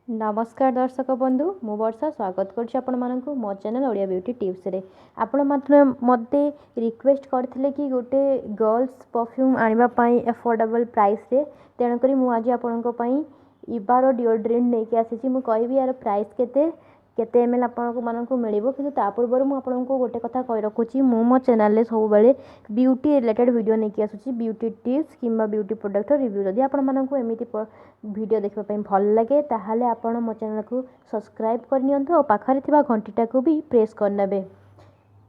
नमस्कार दर्शक बंधु मु वर्षा स्वागत करूँ मो चैनल ओडिया ब्यूटी टिप्स रे आपण मते रिक्वेस्ट करथिले कि गोटे गर्ल्स परफ्यूम आनिबा पई अफोर्डेबल प्राइस रे तेणुकरी मु आज आपनको पई इबारो डिओड्रेंट नहीं आसी मु कहबी यार प्राइस केते केते एमएल आपनको माननको मिलिबो किंतु ता पूर्व मु आपनको गोटे कथा कहि रखुची मु मो चैनल रे सब बेले ब्यूटी रिलेटेड वीडियो नहीं आसुची ब्यूटी टिप्स किंबा ब्यूटी प्रोडक्ट रिव्यू जदि आपण माननको एमिति वीडियो देखा भल लगे ताहले आपण मो चैनल को सब्सक्राइब करनियंतु और पाखरे थिबा घंटीटा को भी प्रेस करनेबे।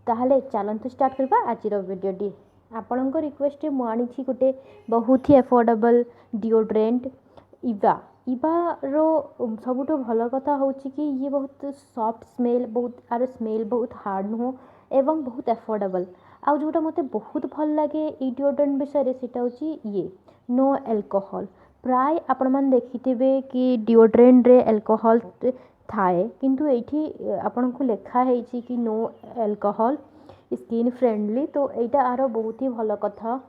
ताहले चलंतु स्टार्ट करबा आजिर वीडियोटी। आपणको रिक्वेस्ट मु आनिछि गोटे बहुत ही अफोर्डेबल डिओड्रेंट इवा रो सबुठो भल कथा होछि कि ये बहुत सॉफ्ट स्मेल बहुत आर स्मेल बहुत हार्ड नुह एवं बहुत अफोर्डेबल आउ जोटा मते बहुत भल लगे ई डिओड्रेंट विषय सेटा होछि ये नो अल्कोहल। प्राय आपण मैंने देखिथे कि डिओड्रेंट रे अल्कोहल थाए किंतु एठी आपन को लिखा है कि नो अल्कोहल स्किन फ्रेंडली तो एटा आरो बहुत ही भल कथा।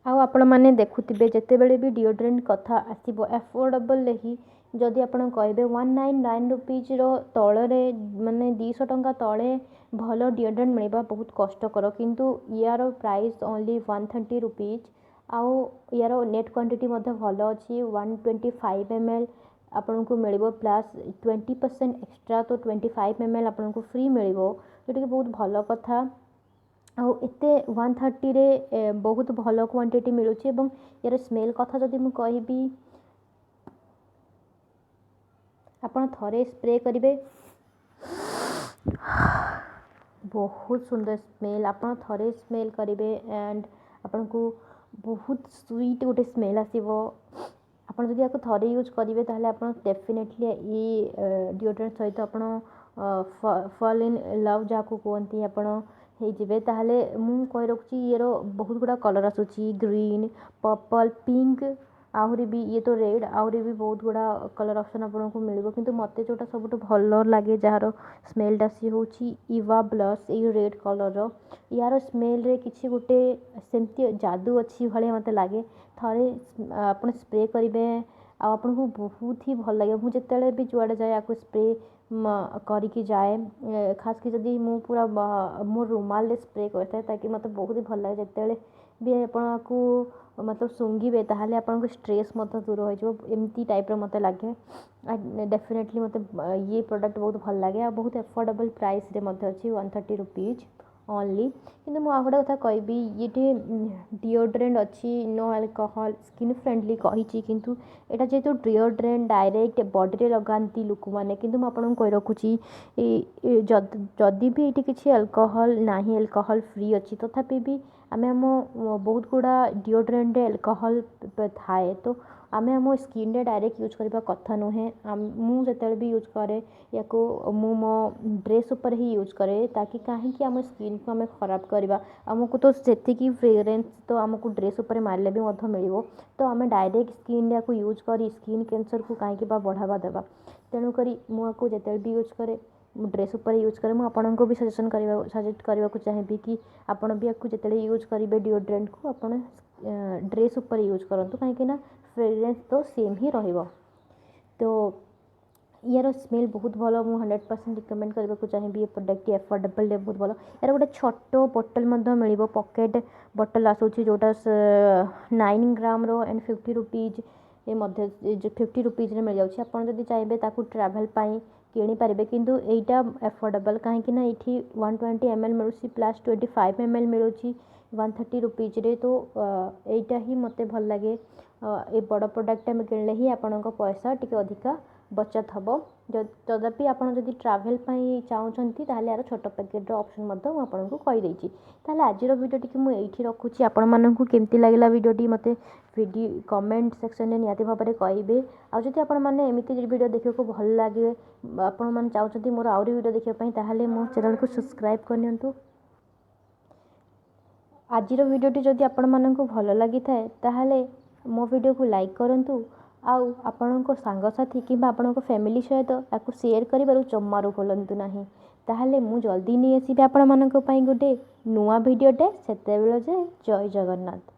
आउ आपण मैंने देखुथिबे जते बेले भी डिओड्रेंट कथा आसीबो अफोर्डेबल ही जदि आपण कहबे 199 रुपीज रो तळे माने 200 टंका तळे भल डिओड्रेंट मिलबा बहुत कष्टकर किंतु यार प्राइस ओनली 130 रुपीज आउ यार नेट क्वांटिटी मध्य भल अच्छी 125 ml आपन को मिलिबो प्लस 20% एक्स्ट्रा तो 25 ml आपन को फ्री मिलिबो जोटा कि बहुत भल कथा। आउ एते 130 रे बहुत भल क्वांटिटी मिलुची एवं यार स्मेल कथा जदि मु कहबी आपन थरे स्प्रे करिवे बहुत सुंदर स्मेल आपन थरे स्मेल करिवे एंड आपन को बहुत स्वीट गोटे स्मेल आसीबो। आपन जदि याको थरे यूज करिवे ताहले आपन डेफिनेटली ई डिओड्रेंट सहित आपन फॉल इन लव जाको कोंती आपन हे जिवे ताहले मु कहि रखुची येरो बहुत गुडा कलर आसुची ग्रीन पर्पल पिंक आहुरी भी ये तो रेड आहुरी भी बहुत गुडा कलर ऑप्शन आपन को मिलिबो किंतु मते जोटा सबुठ भल लागे जार स्मेल डासी होची इवा ब्लश ए रेड कलर रो यार स्मेल रे किछि गोटे सेमती जादू अच्छी भले मते लागे थरे आपन स्प्रे करिवे आ आपन को बहुत ही भल लागे मु जतेले भी जुआडे जाए आको स्प्रे करिकी जाए खास की जदि मु पूरा मो रुमाल स्प्रे करता ताकि मते बहुत ही भल लागे जतेले भी आपन को मतलब सुंघिबे ताहले आपन को स्ट्रेस मते दूर हो जो एमती टाइप रो मते लागे डेफिनेटली मते ये प्रोडक्ट बहुत भल लागे आ बहुत अफोर्डेबल प्राइस रे मते अछि 130 रुपीज ओनली किंतु मु आगोडा कथा कहबी ये डिओड्रेंट अच्छी नो अल्कोहल स्किन फ्रेंडली कही किंतु एटा जेतु डिओड्रेंट डायरेक्ट बॉडी रे लगांती लोक माने किंतु मु आपन को कहि रखुची जदि भी एटी किछि अल्कोहल नाही अल्कोहल फ्री अच्छी तथापि भी आमे हम बहुत गुडा डिओड्रेंट रे अल्कोहल थाए तो आमे हम स्किन रे डायरेक्ट यूज करबा कथा नुहे मु जते भी यूज करे याको मु मो ड्रेस ऊपर ही यूज करे ताकि काहे कि हम स्किन को हमें खराब करबा हमको तो सेति की फ्रेग्रेंस तो हमको ड्रेस ऊपर मारले भी मध्य मिलिबो तो हमें डायरेक्ट स्किन या को यूज करी स्किन कैंसर को काहे कि बा बढ़ावा देबा तेणु करी मु को जते भी यूज करे ड्रेस ऊपर यूज करे मु आपन को भी सजेस्ट करबा को चाहेबी कि आपन भी याको जते यूज करिवे डिओड्रेंट को आपन ड्रेस ऊपर यूज करंतु काहे कि ना फ्रेग्रेंस तो सेम ही रहिबो तो यार स्मेल बहुत भल मु 100% रिकमेंड करबा को चाहेबी ये प्रोडक्ट अफोर्डेबल ले बहुत भल यार गोटे छोटो बोतल मध्य मिलिबो पॉकेट बोतल आसुची जोटा 9 ग्राम रो एंड 50 रुपीज ए मध्य 50 रुपीज रे मिल जाउची आपन जदी चाहेबे ताकू ट्रैवल पाई किणी पारिबे किंतु एटा अफोर्डेबल काहे कि ना एठी 120 ml मिलुची प्लस 25 ml मिलुची 130 रुपीज रे तो एटा ही मते भल लागे ए बड़ प्रोडक्ट में किनले ही आपन को पैसा टिके अधिका बचत हबो तदपि आपन जदि ट्रैवल पाई चाहउछंती ताहले यार छोटो पैकेट रो ऑप्शन मते हम आपन को कहि देछि ताहले आजिरो वीडियो टी मु एठी रखुची आपन मानन को केमती लागला वीडियो टी मते वीडियो कमेंट सेक्शन रे नियाती भाबरे कहबे आ जदि आपन माने एमिति वीडियो देखियो को भल लागे आपन मान चाहउछंती मोर आउरी वीडियो देखियो पई ताहले मो चैनल को सब्सक्राइब करनियंतु। आजिर वीडियो टी जदि आपण मानन को भल लागि थाए ताहले मो वीडियो को लाइक करंतु आउ आपणको सांगसाथी कि आपण फैमिली सहित याको शेयर करिबारु जम्मारू खोलंतु नाही ताहले मु जल्दी नहीं आसीबे आपण मानक पई गोटे नुवा वीडियोटे सेते बेले जे जय जगन्नाथ।